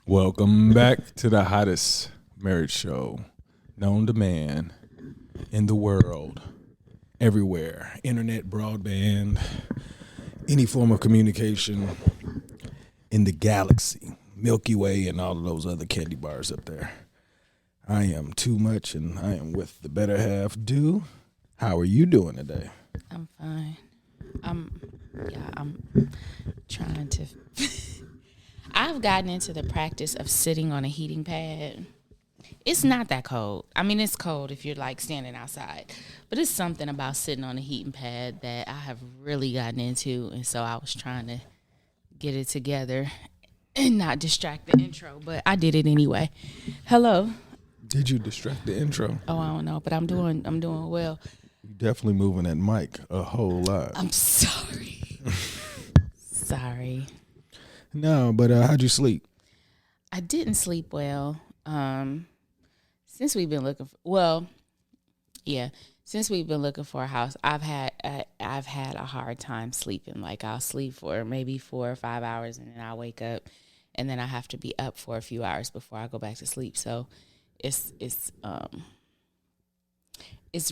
Welcome back to the hottest marriage show known to man in the world, everywhere. Internet, broadband, any form of communication in the galaxy, Milky Way, and all of those other candy bars up there. I am too much, and I am with the better half. Do. How are you doing today? I'm fine. I'm trying to. I've gotten into the practice of sitting on a heating pad. It's not that cold. I mean, it's cold if you're like standing outside, but it's something about sitting on a heating pad that I have really gotten into, and so I was trying to get it together and not distract the intro, but I did it anyway. Hello. Did you distract the intro? Oh, I don't know, but I'm doing well. You're definitely moving that mic a whole lot. I'm sorry. Sorry. No, but how'd you sleep? I didn't sleep well. Since we've been looking for, since we've been looking for a house, I've had a hard time sleeping. Like I'll sleep for maybe 4 or 5 hours, and then I wake up, and then I have to be up for a few hours before I go back to sleep. So it's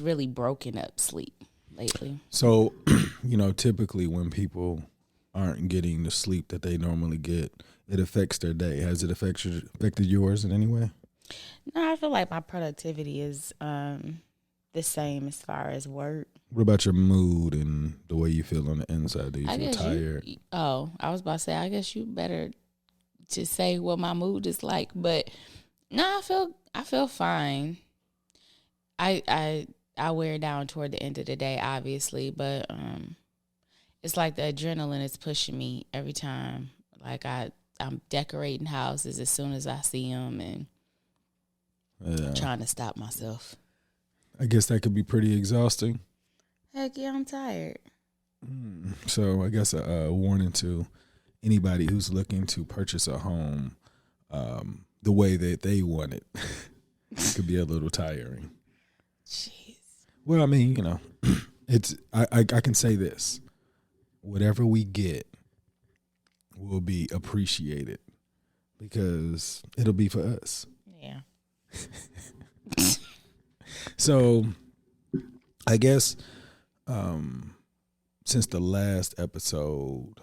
really broken up sleep lately. So, typically when people aren't getting the sleep that they normally get, it affects their day. Has it affected yours in any way? No, I feel like my productivity is the same as far as work. What about your mood and the way you feel on the inside? Do you feel tired? I was about to say, I guess you better to say what my mood is like, but no, I feel fine. I wear down toward the end of the day, obviously, but it's like the adrenaline is pushing me every time. Like I'm decorating houses as soon as I see them and trying to stop myself. I guess that could be pretty exhausting. Heck yeah, I'm tired. So I guess a warning to anybody who's looking to purchase a home the way that they want it. It could be a little tiring. Jeez. Well, I mean, it's I can say this. Whatever we get will be appreciated because it'll be for us. Yeah. So I guess since the last episode,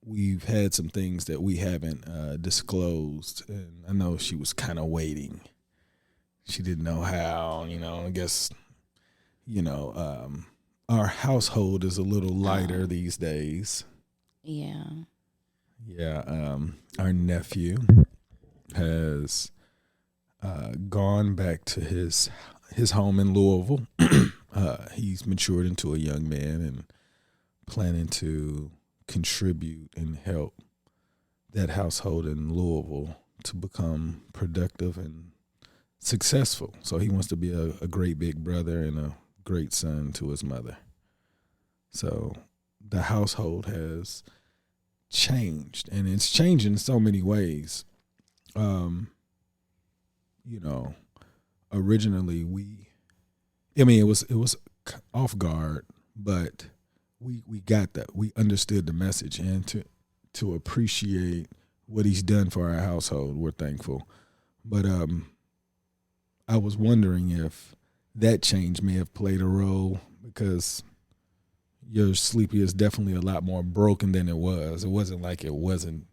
we've had some things that we haven't disclosed. And I know she was kind of waiting. She didn't know how, I guess, our household is a little lighter these days. Yeah. Yeah. Our nephew has gone back to his home in Louisville. He's matured into a young man and planning to contribute and help that household in Louisville to become productive and successful. So he wants to be a great big brother and a great son to his mother. So the household has changed, and it's changing in so many ways. Originally it was off guard, but we got that. We understood the message, and to appreciate what he's done for our household, we're thankful. But I was wondering if that change may have played a role because your sleepy is definitely a lot more broken than it was. It wasn't like it wasn't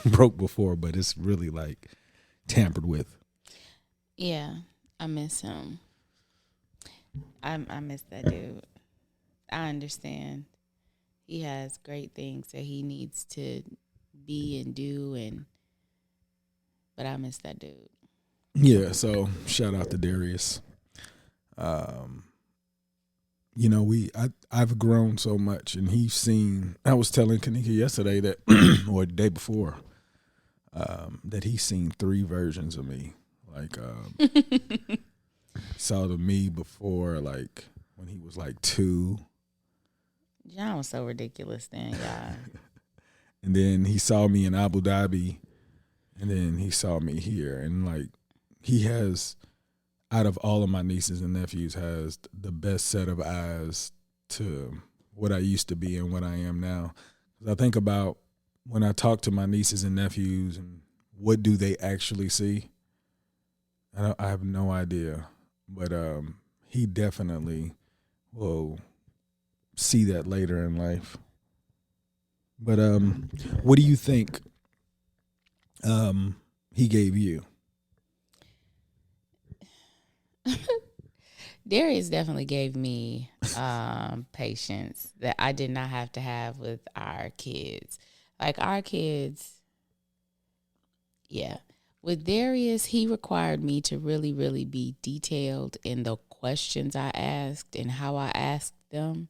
broke before, but it's really like tampered with. Yeah, I miss him. I miss that dude. I understand. He has great things that he needs to be and do, but I miss that dude. Yeah, so shout out to Darius. I've grown so much, and he's seen. I was telling Kanika yesterday that, or the day before, that he's seen 3 versions of me. Like, saw the me before, like when he was like 2. John was so ridiculous then, y'all. And then he saw me in Abu Dhabi, and then he saw me here, and like he has, out of all of my nieces and nephews, has the best set of eyes to what I used to be and what I am now. I think about when I talk to my nieces and nephews and what do they actually see, I have no idea. But he definitely will see that later in life. But what do you think he gave you? Darius definitely gave me patience that I did not have to have with our kids. Like our kids, yeah. With Darius, he required me to really, really be detailed in the questions I asked and how I asked them,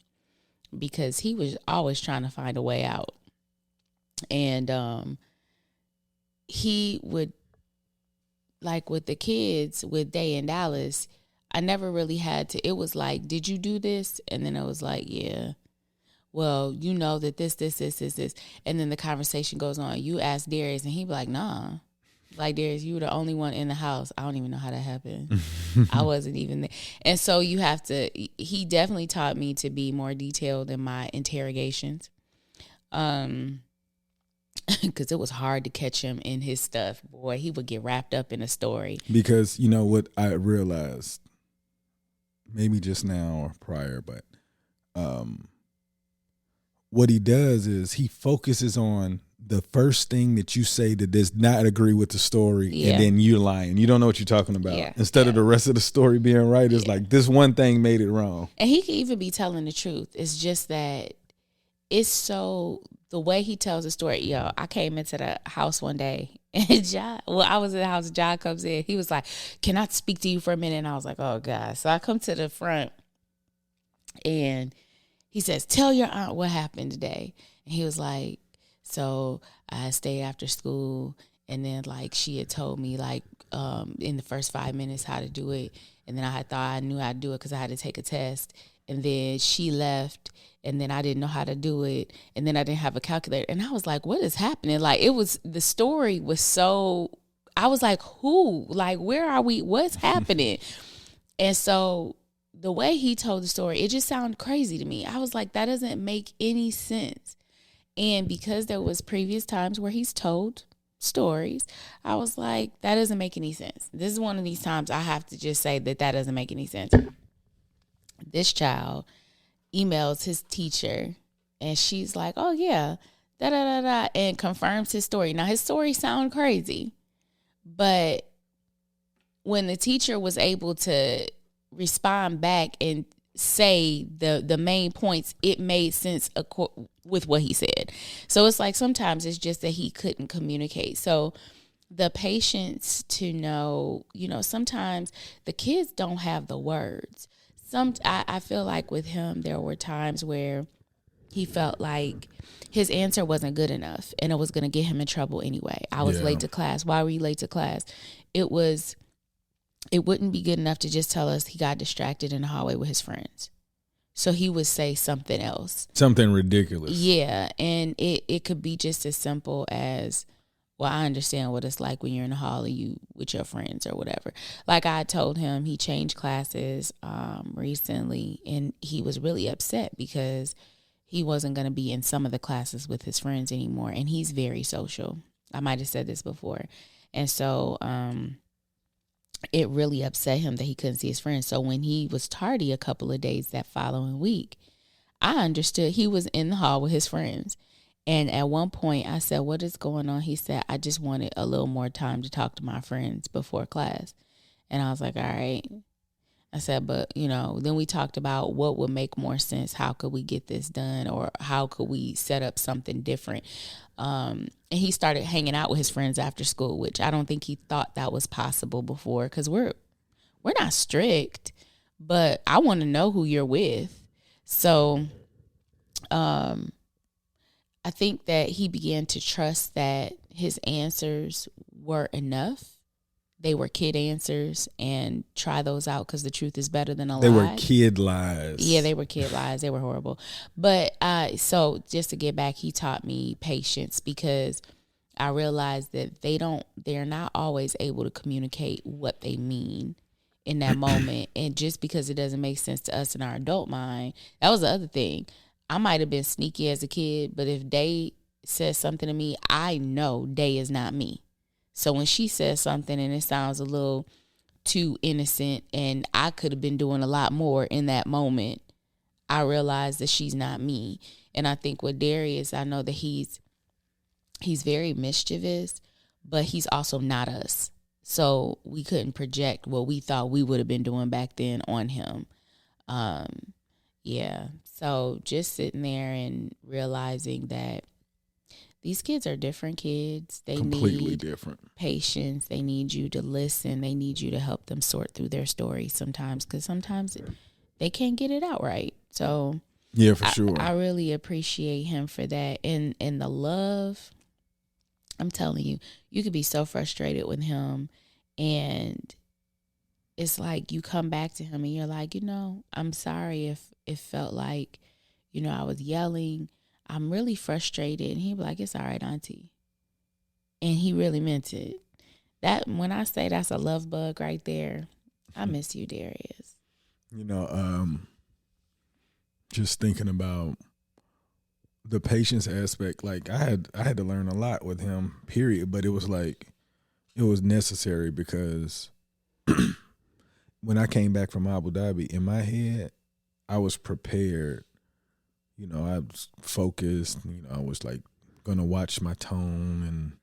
because he was always trying to find a way out. And he would, like with the kids, with Day and Dallas, I never really had to, it was like, did you do this? And then it was like, yeah. Well, you know that this. And then the conversation goes on. You ask Darius and he'd be like, nah. Like, Darius, you were the only one in the house. I don't even know how that happened. I wasn't even there. And so you have to, he definitely taught me to be more detailed in my interrogations. Because it was hard to catch him in his stuff. Boy, he would get wrapped up in a story. Because you know what I realized, maybe just now or prior, but what he does is he focuses on the first thing that you say that does not agree with the story, and then you're lying. You don't know what you're talking about. Instead of the rest of the story being right, it's like this one thing made it wrong. And he can even be telling the truth. It's just that it's so, the way he tells the story. Yo, I came into the house one day and John, I was in the house, John comes in. He was like, can I speak to you for a minute? And I was like, oh God. So I come to the front and he says, tell your aunt what happened today. And he was like, so I stayed after school, and then like she had told me like in the first 5 minutes how to do it. And then I had thought I knew how to do it because I had to take a test. And then she left, and then I didn't know how to do it. And then I didn't have a calculator. And I was like, what is happening? Like, it was, the story was so, I was like, who? Like, where are we? What's happening? And so the way he told the story, it just sounded crazy to me. I was like, that doesn't make any sense. And because there was previous times where he's told stories, I was like, that doesn't make any sense. This is one of these times I have to just say that doesn't make any sense. This child emails his teacher, and she's like, oh yeah, and confirms his story. Now his story sounds crazy, but when the teacher was able to respond back and say the main points, it made sense with what he said. So it's like sometimes it's just that he couldn't communicate. So the patience to know, sometimes the kids don't have the words. I feel like with him, there were times where he felt like his answer wasn't good enough and it was going to get him in trouble anyway. I was late to class. Why were you late to class? It wouldn't be good enough to just tell us he got distracted in the hallway with his friends. So he would say something else. Something ridiculous. Yeah. And it could be just as simple as, well, I understand what it's like when you're in the hall and you with your friends or whatever. Like I told him, he changed classes recently, and he was really upset because he wasn't going to be in some of the classes with his friends anymore. And he's very social. I might have said this before. And so it really upset him that he couldn't see his friends. So when he was tardy a couple of days that following week, I understood he was in the hall with his friends. And at one point I said, what is going on? He said, I just wanted a little more time to talk to my friends before class. And I was like, all right. I said, but, then we talked about what would make more sense. How could we get this done? Or how could we set up something different? And he started hanging out with his friends after school, which I don't think he thought that was possible before, because we're not strict, but I want to know who you're with. So I think that he began to trust that his answers were enough. They were kid answers, and try those out because the truth is better than a lie. They were kid lies. Yeah, they were kid lies. They were horrible. But so just to get back, he taught me patience, because I realized that they're not always able to communicate what they mean in that moment. And just because it doesn't make sense to us in our adult mind, that was the other thing. I might have been sneaky as a kid, but if they says something to me, I know Day is not me. So when she says something and it sounds a little too innocent and I could have been doing a lot more in that moment, I realize that she's not me. And I think with Darius, I know that he's very mischievous, but he's also not us. So we couldn't project what we thought we would have been doing back then on him. Yeah. So just sitting there and realizing that these kids are different kids. They completely need different patience. They need you to listen. They need you to help them sort through their stories sometimes, because sometimes they can't get it out right. So yeah, for sure. I really appreciate him for that. And the love, I'm telling you, you could be so frustrated with him, and it's like you come back to him and you're like, I'm sorry if it felt like, I was yelling. I'm really frustrated. And he'd be like, it's all right, Auntie. And he really meant it. That, when I say that's a love bug right there, I miss you, Darius. Just thinking about the patience aspect, like I had to learn a lot with him, period. But it was like, it was necessary because when I came back from Abu Dhabi, in my head, I was prepared. I was focused. I was like gonna watch my tone and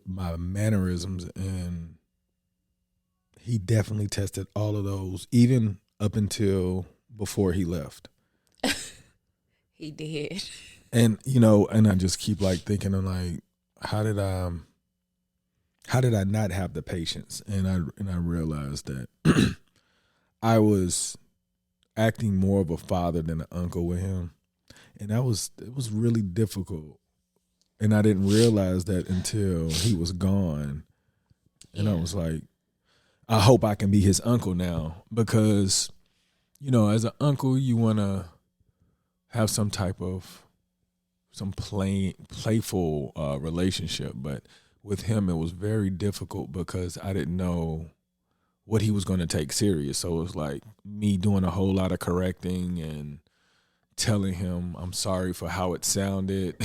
my mannerisms, and he definitely tested all of those, even up until before he left. He did. And and I just keep like thinking, I'm like, how did I not have the patience? And I realized that I was acting more of a father than an uncle with him, and it was really difficult. And I didn't realize that until he was gone. And I was like, I hope I can be his uncle now, because as an uncle, you want to have some type of playful relationship. But with him, it was very difficult because I didn't know what he was going to take serious. So it was like me doing a whole lot of correcting and telling him I'm sorry for how it sounded.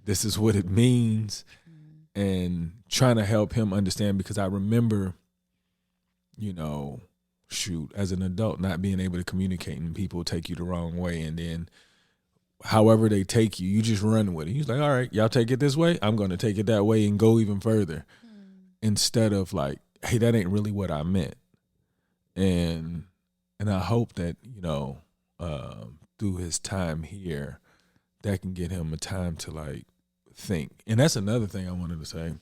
This is what it means. And trying to help him understand, because I remember, as an adult, not being able to communicate and people take you the wrong way. And then however they take you, you just run with it. He's like, all right, y'all take it this way, I'm going to take it that way and go even further. Instead of like, hey, that ain't really what I meant. And I hope that, through his time here, that can get him a time to like think. And that's another thing I wanted to say.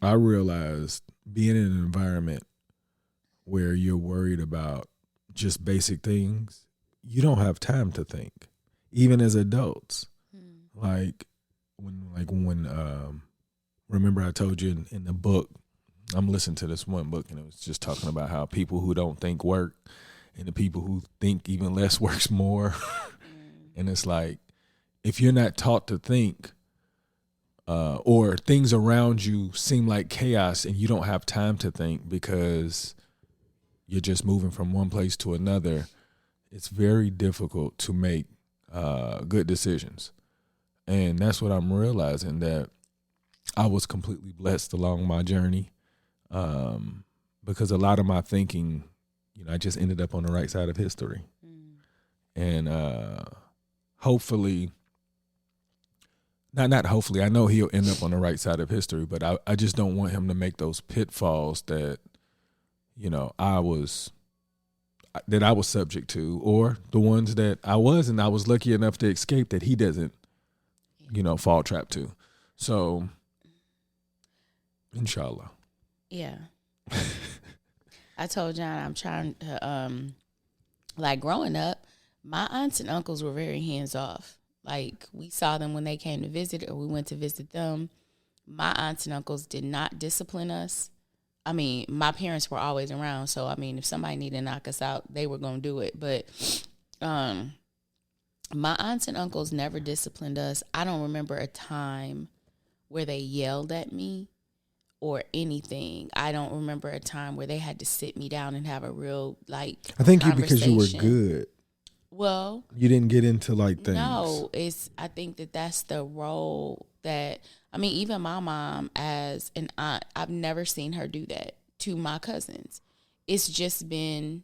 I realized being in an environment where you're worried about just basic things, you don't have time to think, even as adults. Like when remember I told you in the book, I'm listening to this one book, and it was just talking about how people who don't think work, and the people who think even less works more. And it's like, if you're not taught to think, or things around you seem like chaos and you don't have time to think because you're just moving from one place to another, it's very difficult to make good decisions. And that's what I'm realizing, that I was completely blessed along my journey, because a lot of my thinking, I just ended up on the right side of history. And hopefully, not hopefully, I know he'll end up on the right side of history, but I just don't want him to make those pitfalls that, I was subject to, or the ones that I was lucky enough to escape, that he doesn't, fall trap to. So, inshallah. Yeah. I told John I'm trying to, like growing up, my aunts and uncles were very hands off. Like we saw them when they came to visit, or we went to visit them. My aunts and uncles did not discipline us. I mean, my parents were always around, so I mean, if somebody needed to knock us out, they were going to do it. But my aunts and uncles never disciplined us. I don't remember a time where they yelled at me or anything. I don't remember a time where they had to sit me down and have a real, like, I think because you were good. Well, You didn't get into like things. no, I think that's the role that, I mean, even my mom as an aunt, I've never seen her do that to my cousins. It's just been,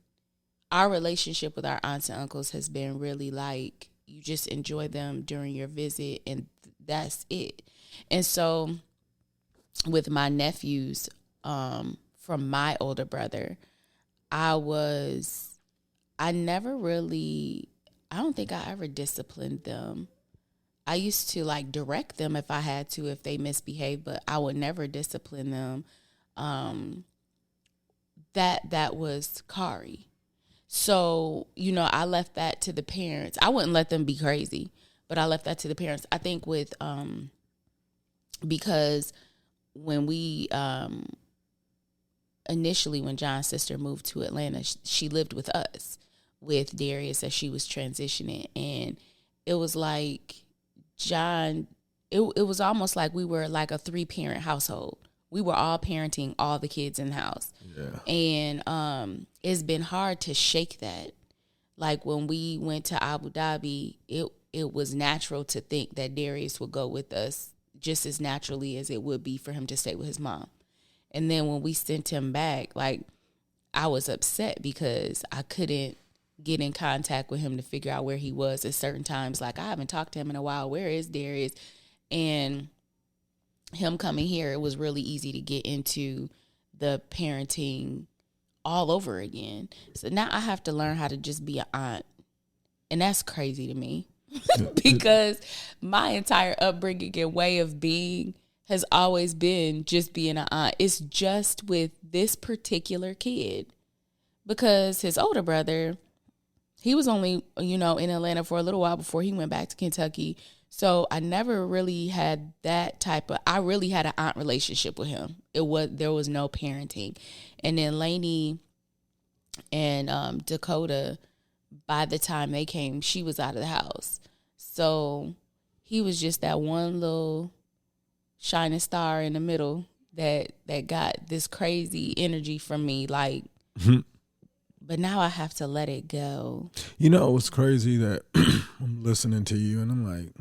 our relationship with our aunts and uncles has been really like, you just enjoy them during your visit and that's it. And so with my nephews, from my older brother, I never really, I don't think I ever disciplined them. I used to like direct them if I had to, if they misbehaved, but I would never discipline them. Um, that was Kari. So, I left that to the parents. I wouldn't let them be crazy, but I left that to the parents. I think with because when we initially, when John's sister moved to Atlanta, she lived with us, with Darius as she was transitioning, and it was like John. It was almost like we were like a 3-parent household. We were all parenting all the kids in the house. Yeah. And it's been hard to shake that. Like when we went to Abu Dhabi, it was natural to think that Darius would go with us just as naturally as it would be for him to stay with his mom. And then when we sent him back, like, I was upset because I couldn't get in contact with him to figure out where he was at certain times. Like, I haven't talked to him in a while. Where is Darius? And him coming here, it was really easy to get into the parenting all over again. So now I have to learn how to just be an aunt. And that's crazy to me because my entire upbringing and way of being has always been just being an aunt. It's just with this particular kid because his older brother, he was only, in Atlanta for a little while before he went back to Kentucky. So I never really had that I really had an aunt relationship with him. There was no parenting. And then Lainey and Dakota, by the time they came, she was out of the house. So he was just that one little shining star in the middle that got this crazy energy from me. Like, but now I have to let it go. It was crazy that I'm listening to you and I'm like,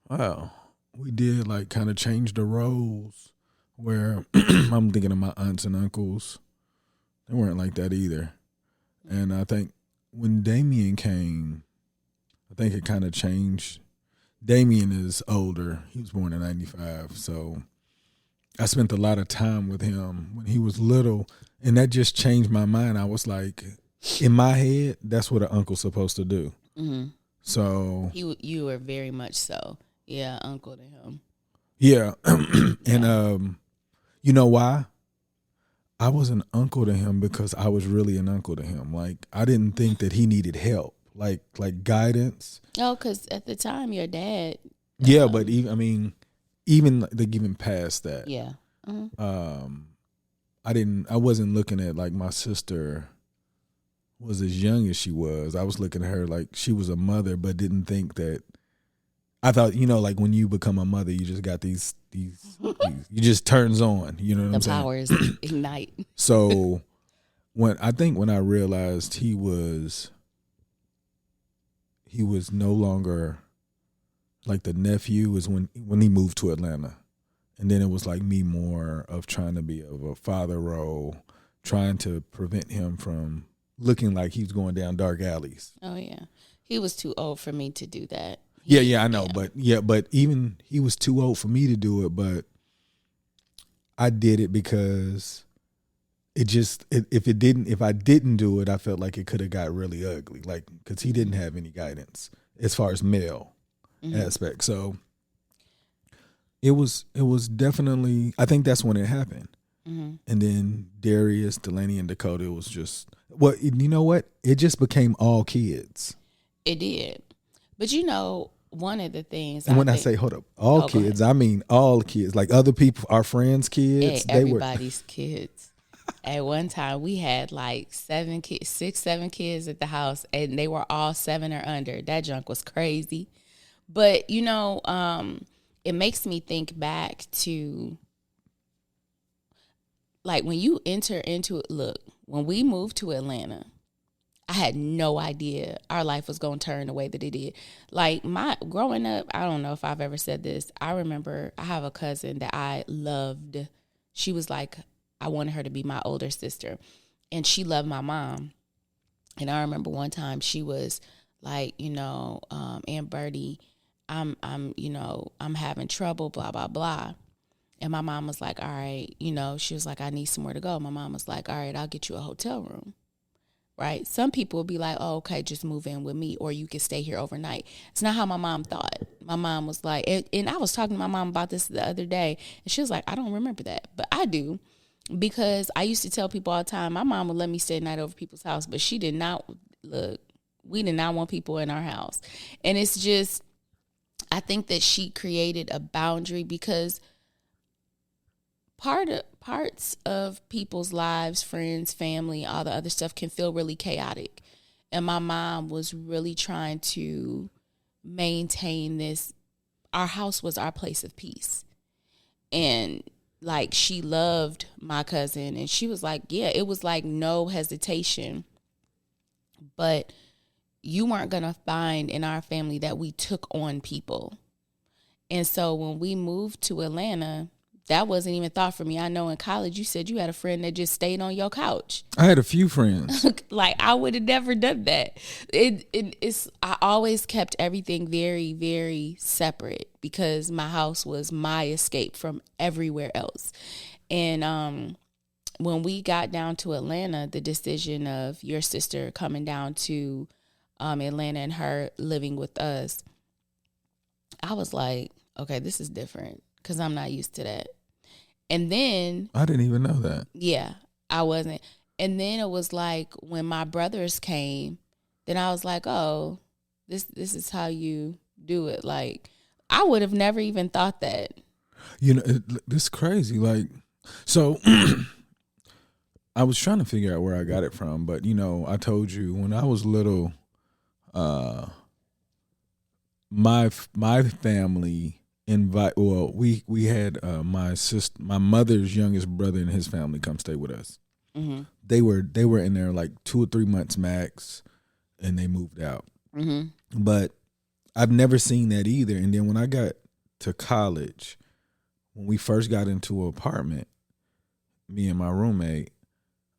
wow, we did like kind of change the roles where I'm thinking of my aunts and uncles. They weren't like that either. And I think when Damien came, I think it kind of changed. Damien is older. He was born in 95. So I spent a lot of time with him when he was little. And that just changed my mind. I was like, in my head, that's what an uncle's supposed to do. Mm-hmm. So you were very much so. Yeah, uncle to him. Yeah. And you know why? I was an uncle to him because I was really an uncle to him. Like, I didn't think that he needed help, like guidance. Oh, because at the time, your dad. Yeah, but even past that. Yeah. I wasn't looking at like my sister was as young as she was. I was looking at her like she was a mother, but didn't think that. I thought, like when you become a mother, you just got these you just turns on, you know what I'm saying? The powers ignite. So when I realized he was no longer like the nephew was when he moved to Atlanta. And then it was like me more of trying to be of a father role, trying to prevent him from looking like he was going down dark alleys. Oh yeah. He was too old for me to do that. Yeah, I know. Yeah. But even he was too old for me to do it, but I did it because if I didn't do it, I felt like it could have got really ugly. Like, cause he didn't have any guidance as far as male aspect. So it was definitely, I think that's when it happened. Mm-hmm. And then Darius, Delaney, and Dakota was just, you know what? It just became all kids. It did. But one of the things, and when I say hold up, all kids, I mean all kids, like other people, our friends' kids, everybody's kids. At one time, we had like 7 kids, 6, 7 kids at the house, and they were all 7 or under. That junk was crazy. But it makes me think back to like when you enter into it. Look, when we moved to Atlanta, I had no idea our life was going to turn the way that it did. Like growing up, I don't know if I've ever said this. I remember I have a cousin that I loved. She was like, I wanted her to be my older sister, and she loved my mom. And I remember one time she was like, Aunt Bertie, I'm having trouble, blah, blah, blah. And my mom was like, all right, she was like, I need somewhere to go. My mom was like, all right, I'll get you a hotel room. Right? Some people would be like, oh, okay, just move in with me, or you can stay here overnight. It's not how my mom thought. My mom was like, and I was talking to my mom about this the other day, and she was like, I don't remember that, but I do, because I used to tell people all the time, my mom would let me stay the night over people's house, but she did not, we did not want people in our house. And it's just, I think that she created a boundary, because parts of people's lives, friends, family, all the other stuff can feel really chaotic. And my mom was really trying to maintain this. Our house was our place of peace. And like, she loved my cousin, and she was like, yeah, it was like no hesitation. But you weren't going to find in our family that we took on people. And so when we moved to Atlanta, that wasn't even thought for me. I know in college you said you had a friend that just stayed on your couch. I had a few friends. Like, I would have never done that. It's I always kept everything very, very separate, because my house was my escape from everywhere else. And when we got down to Atlanta, the decision of your sister coming down to Atlanta and her living with us, I was like, okay, this is different, because I'm not used to that. And then I didn't even know that. Yeah, I wasn't. And then it was like when my brothers came, then I was like, oh, this is how you do it. Like, I would have never even thought that. This is crazy. Like, so I was trying to figure out where I got it from, but I told you when I was little, my family we had my mother's youngest brother and his family come stay with us. Mm-hmm. They were in there like 2 or 3 months max, and they moved out. Mm-hmm. But I've never seen that either. And then when I got to college, when we first got into an apartment, me and my roommate,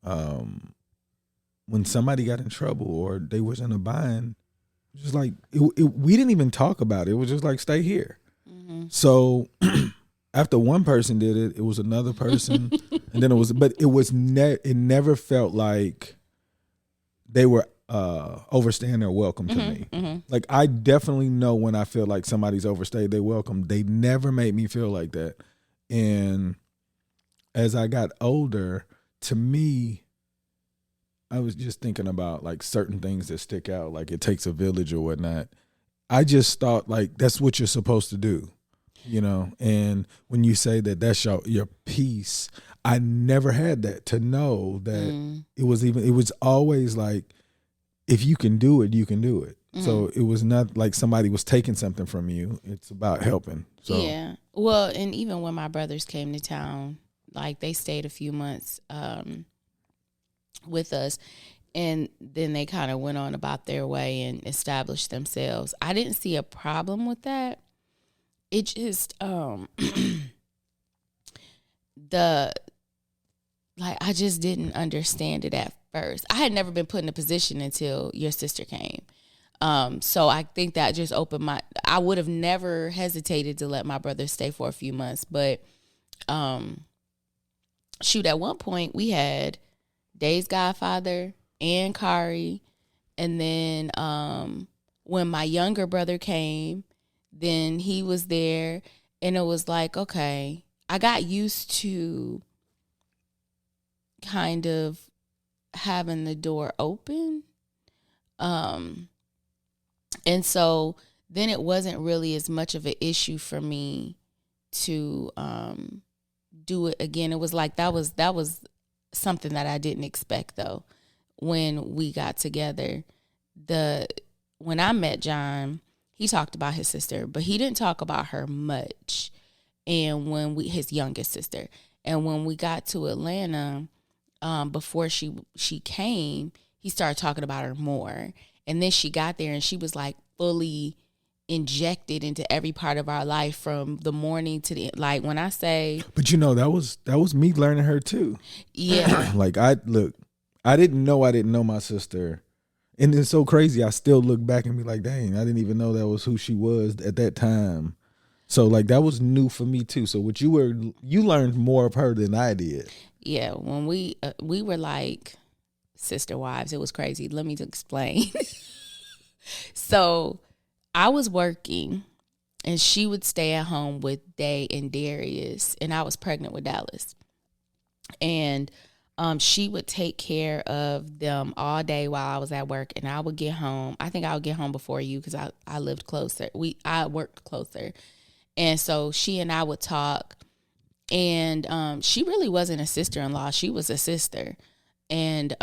when somebody got in trouble or they was in a bind, just like we didn't even talk about it. It was just like, stay here. Mm-hmm. So after one person did it, it was another person, and then it never felt like they were overstaying their welcome to me. Mm-hmm. Like, I definitely know when I feel like somebody's overstayed their welcome. They never made me feel like that. And as I got older, to me, I was just thinking about like certain things that stick out, like it takes a village or whatnot. I just thought like that's what you're supposed to do, and when you say that that's your peace, I never had that, to know that it was always like, if you can do it, you can do it. So it was not like somebody was taking something from you. It's about helping. So yeah. Well, and even when my brothers came to town, like they stayed a few months with us, and then they kind of went on about their way and established themselves. I didn't see a problem with that. It just I just didn't understand it at first. I had never been put in a position until your sister came. So I think that just opened I would have never hesitated to let my brother stay for a few months, but at one point we had Dave's godfather and Kari, and then when my younger brother came, then he was there, and it was like, okay, I got used to kind of having the door open, and so then it wasn't really as much of an issue for me to do it again. It was like that was something that I didn't expect, though. When we got together, when I met John, he talked about his sister, but he didn't talk about her much. And his youngest sister, and when we got to Atlanta, before she came, he started talking about her more. And then she got there and she was like fully injected into every part of our life from the morning to the, like when I say. But that was me learning her too. Yeah. Like I didn't know my sister. And it's so crazy. I still look back and be like, dang, I didn't even know that was who she was at that time. So like that was new for me too. So you learned more of her than I did. Yeah. When we were like sister wives, it was crazy. Let me explain. So I was working and she would stay at home with Day and Darius, and I was pregnant with Dallas. And she would take care of them all day while I was at work, and I would get home. I think I would get home before you because I lived closer. I worked closer. And so she and I would talk, and she really wasn't a sister-in-law. She was a sister. And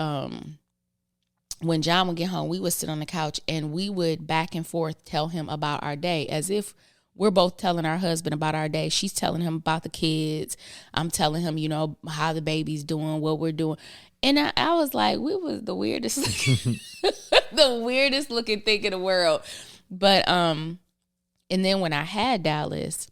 when John would get home, we would sit on the couch and we would back and forth tell him about our day as if we're both telling our husband about our day. She's telling him about the kids. I'm telling him, you know, how the baby's doing, what we're doing. And I was like, we was the weirdest, the weirdest looking thing in the world. But, and then when I had Dallas,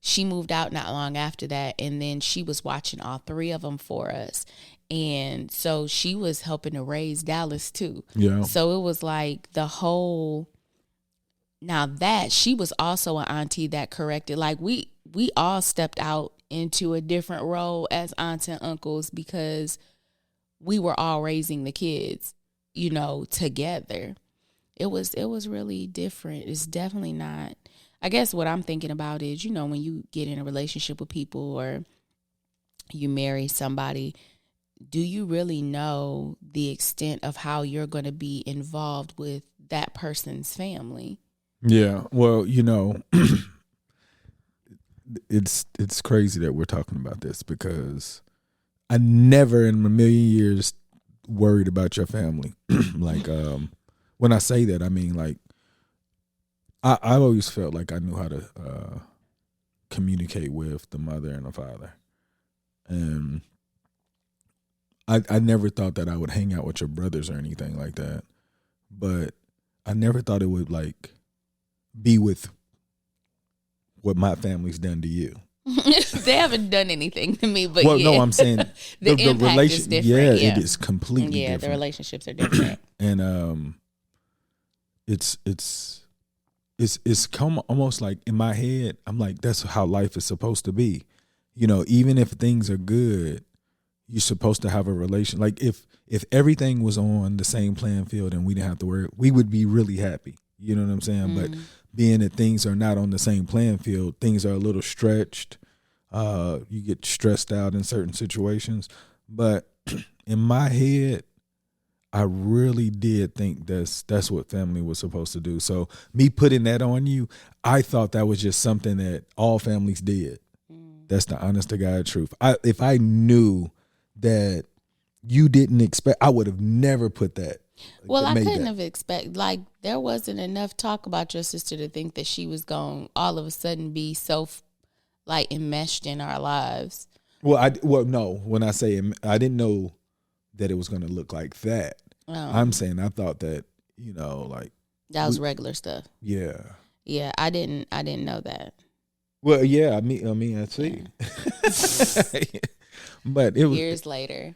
she moved out not long after that. And then she was watching all three of them for us. And so she was helping to raise Dallas too. Yeah. So it was like the whole. Now that she was also an auntie that corrected, like we all stepped out into a different role as aunts and uncles because we were all raising the kids, you know, together. It was really different. It's definitely not. I guess what I'm thinking about is, you know, when you get in a relationship with people or you marry somebody, do you really know the extent of how you're going to be involved with that person's family? Yeah, well, you know, it's crazy that we're talking about this because I never in a million years worried about your family. Like, when I say that, I mean, like, I always felt like I knew how to communicate with the mother and the father. And I never thought that I would hang out with your brothers or anything like that. But I never thought it would, like, be with what my family's done to you. They haven't done anything to me, but well, no, I'm saying the impact is different. Yeah, it is completely different. The relationships are different. And it's come almost like in my head, I'm like, that's how life is supposed to be. You know, even if things are good, you're supposed to have a relation. Like if everything was on the same playing field and we didn't have to worry, we would be really happy. You know what I'm saying? But being that things are not on the same playing field, things are a little stretched. You get stressed out in certain situations. But in my head, I really did think that's what family was supposed to do. So me putting that on you, I thought that was just something that all families did. That's the honest to God truth. If I knew that you didn't expect, I would have never put that. Well, I couldn't have expected, like, there wasn't enough talk about your sister to think that she was going to all of a sudden be so, like, enmeshed in our lives. Well, no, when I say I didn't know that it was going to look like that. I'm saying I thought that, you know, like. That was regular stuff. Yeah. Yeah, I didn't know that. Well, yeah, I mean, I see. Yeah. But it was. Years later.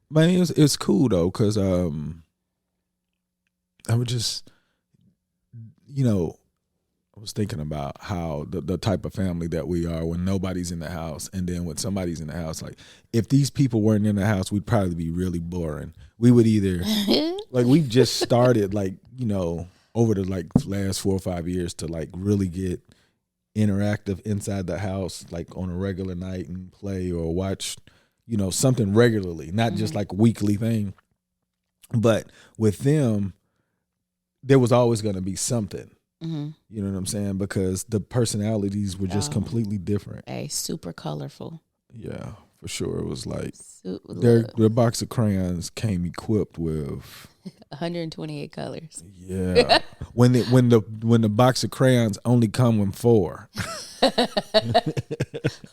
But it was cool, though, because, I would just, you know, I was thinking about how the type of family that we are when nobody's in the house, and then when somebody's in the house. Like, if these people weren't in the house, we'd probably be really boring. We would either, like, we've just started, like, you know, over the, like, last 4 or 5 years to, like, really get interactive inside the house, like, on a regular night and play or watch, you know, something regularly, not just, like, a weekly thing. But with them, there was always going to be something. You know what I'm saying? Because the personalities were just completely different. Super colorful. Yeah, for sure. It was like their box of crayons came equipped with 128 colors. Yeah. when the box of crayons only come with 4.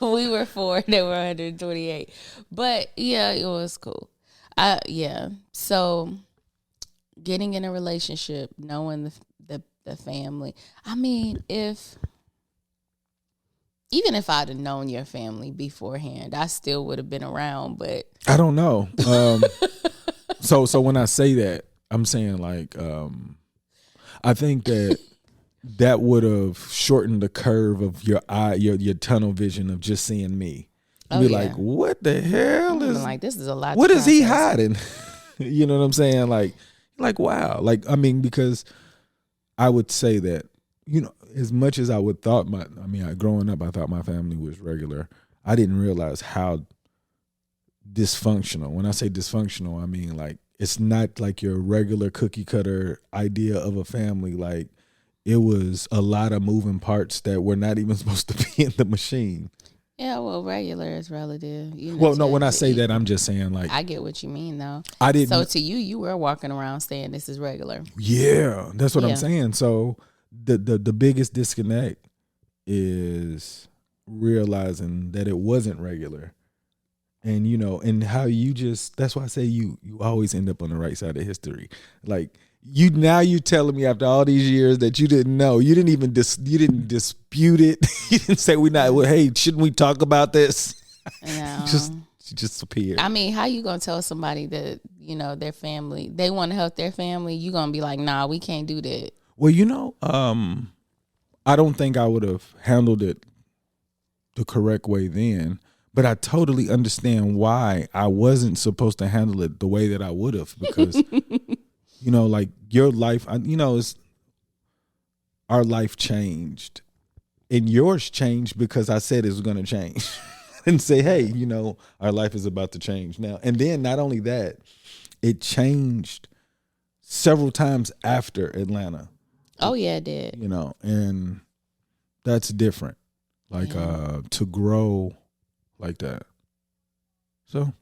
We were 4, they were 128. But yeah, it was cool. Yeah. So getting in a relationship, knowing the family. I mean, even if I'd have known your family beforehand, I still would have been around, but I don't know. So when I say that, I'm saying like I think that would have shortened the curve of your eye, your tunnel vision of just seeing me. You'd be like, what the hell is like, this is a lot. What is he hiding? You know what I'm saying? Like wow. Like I mean, because I would say that, you know, as much as I would thought growing up, I thought my family was regular. I didn't realize how dysfunctional. When I say dysfunctional, I mean like it's not like your regular cookie cutter idea of a family. Like it was a lot of moving parts that were not even supposed to be in the machine. Yeah, well, regular is relative. You know, well, no, when I say that, I'm just saying like I get what you mean though. I didn't. So to you were walking around saying this is regular. Yeah, that's what I'm saying. So the biggest disconnect is realizing that it wasn't regular. And you know, and how you just, that's why I say you always end up on the right side of history. Like you telling me after all these years that you didn't know. You didn't even you didn't dispute it. You didn't say hey, shouldn't we talk about this? No. She just appeared. I mean, how you gonna tell somebody that, you know, their family, they want to help their family, you gonna be like, nah, we can't do that. Well, you know, I don't think I would have handled it the correct way then, but I totally understand why I wasn't supposed to handle it the way that I would have, because, you know, like your life, you know, our life changed and yours changed because I said it was going to change and say, hey, you know, our life is about to change now. And then not only that, it changed several times after Atlanta. Oh yeah, it did. You know, and that's different. Like to grow like that. So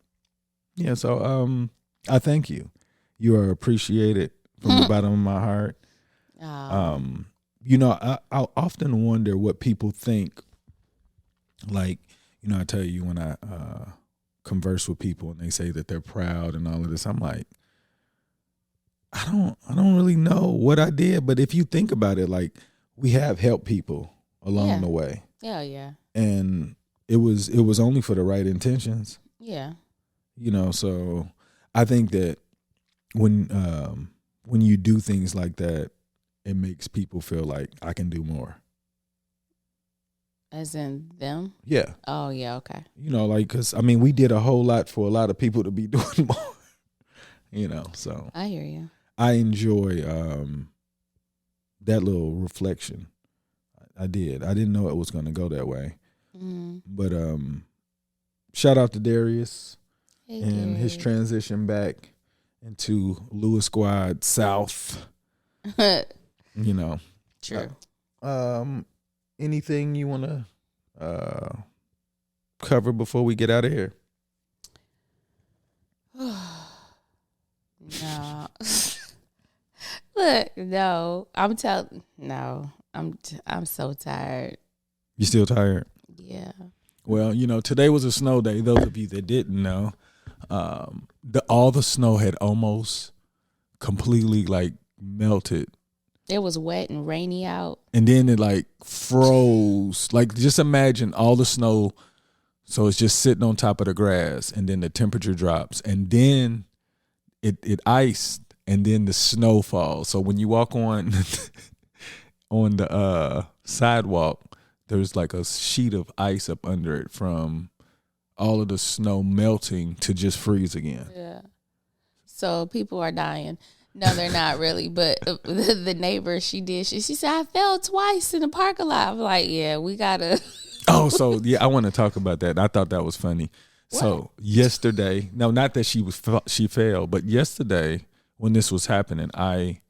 yeah, so I thank you. You are appreciated from the bottom of my heart. You know, I often wonder what people think. Like, you know, I tell you when I converse with people and they say that they're proud and all of this, I'm like, I don't really know what I did, but if you think about it, like we have helped people along the way. Yeah, yeah. And it was only for the right intentions. Yeah. You know, so I think that when you do things like that, it makes people feel like I can do more. As in them? Yeah. Oh, yeah, okay. You know, like, because, I mean, we did a whole lot for a lot of people to be doing more. You know, so. I hear you. I enjoy that little reflection. I did. I didn't know it was going to go that way. Mm. But shout out to Darius and his transition back into Lewis Squad South. You know. True. Anything you want to cover before we get out of here? No. Look, no. I'm so tired. You still tired? Yeah. Well, you know, today was a snow day. Those of you that didn't know, all the snow had almost completely like melted. It was wet and rainy out. And then it like froze. Like just imagine all the snow. So it's just sitting on top of the grass, and then the temperature drops, and then it iced, and then the snow falls. So when you walk on the sidewalk, there's like a sheet of ice up under it from all of the snow melting to just freeze again. Yeah. So people are dying. No, they're not really. But the neighbor, she said, I fell twice in the parking lot. I'm like, yeah, we got to. Oh, so yeah, I want to talk about that. I thought that was funny. What? So yesterday, no, not that she fell, but yesterday when this was happening, I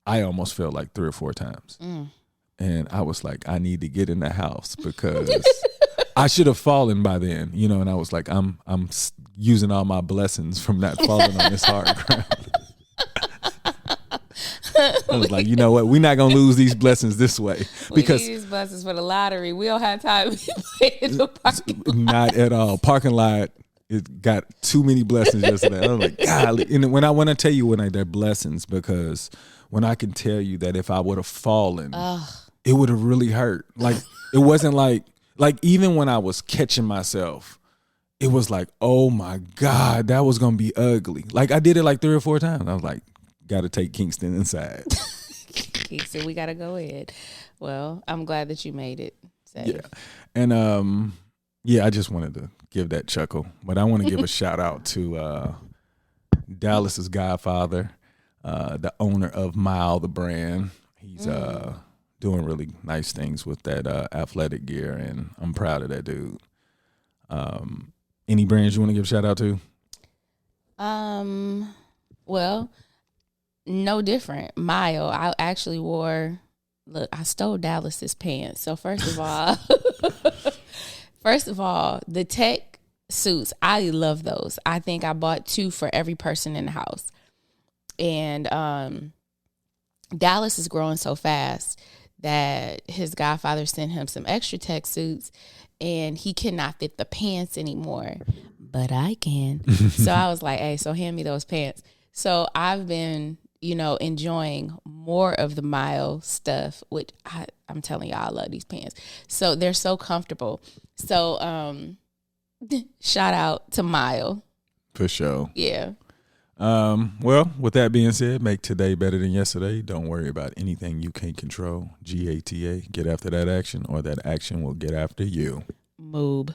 almost fell like 3 or 4 times. And I was like, I need to get in the house because I should have fallen by then, you know. And I was like, I'm using all my blessings from not falling on this hard ground. I was like, you know what? We're not gonna lose these blessings this way because we need these blessings for the lottery. We don't have time to play in the parking lot. Not at all. Parking lot it got too many blessings yesterday. I was like, golly. And when I want to tell you when they're blessings, because when I can tell you that if I would have fallen, it would have really hurt. Like it wasn't like even when I was catching myself, it was like, oh my God, that was gonna be ugly. Like I did it like 3 or 4 times. I was like, gotta take Kingston inside. Kingston, we gotta go ahead. Well, I'm glad that you made it safe. Yeah. And yeah, I just wanted to give that chuckle. But I want to give a shout out to Dallas's godfather, the owner of Mile the brand. He's doing really nice things with that athletic gear, and I'm proud of that dude. Any brands you want to give a shout out to? Well, no different. Mile. I actually wore. Look, I stole Dallas's pants. So first of all, the tech suits, I love those. I think I bought 2 for every person in the house. And Dallas is growing so fast that his godfather sent him some extra tech suits, and he cannot fit the pants anymore. But I can. So I was like, hey, so hand me those pants. So I've been, enjoying more of the Mile stuff, which I'm telling y'all, I love these pants. So they're so comfortable. So shout out to Mile. For sure. Yeah. Well, with that being said, make today better than yesterday. Don't worry about anything you can't control. GATA, get after that action, or that action will get after you. Moob.